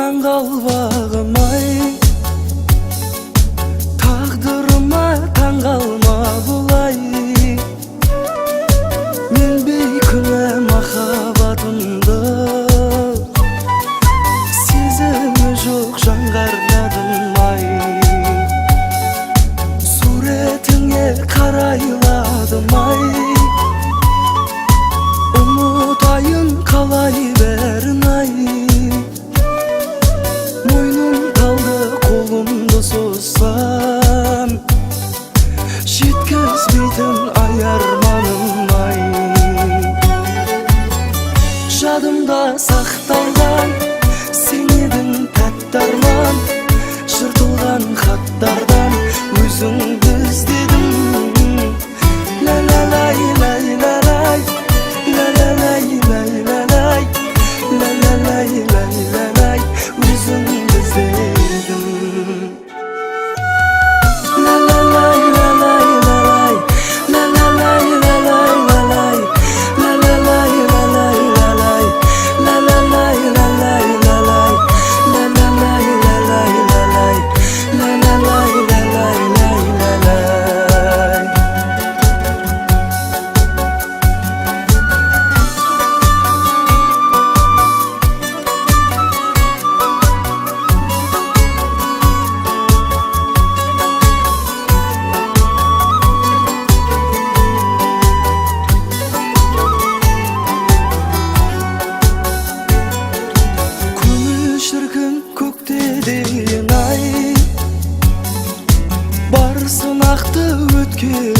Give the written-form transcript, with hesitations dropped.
Таңғалбағым ай, тағдырыма таңғалма бұлай. Мен бейкүнә махаббатымды, сезімі жоқ жаңғарладым ай. Суретіңе қарайладым ай, ұмытайын қалай бәрін ай. Мойным талды қолымды созсам, жеткізбейтін ай арманым ай. Жадымда сақталған сен едің тәтті арман, жыртылған хаттардан өзіңді іздедім. Ла-ла-лай, лай-ла-лай, ла-ла-лай, лай-ла-лай, ла-ла-лай, лай-ла-лай, өзіңді іздедім. Ла-ла-лай, ла-лай, лай, ла-ла-лай, лай, ла-лай, ла-ла-лай, лай, ла-лай, ла-ла-лай, лай, ла-лай, ла-ла-лай, лай, ла-лай, ла-ла-лай, лай, ла-лай. Көңіл шіркін көкте дейін ай, бар сынақты өткен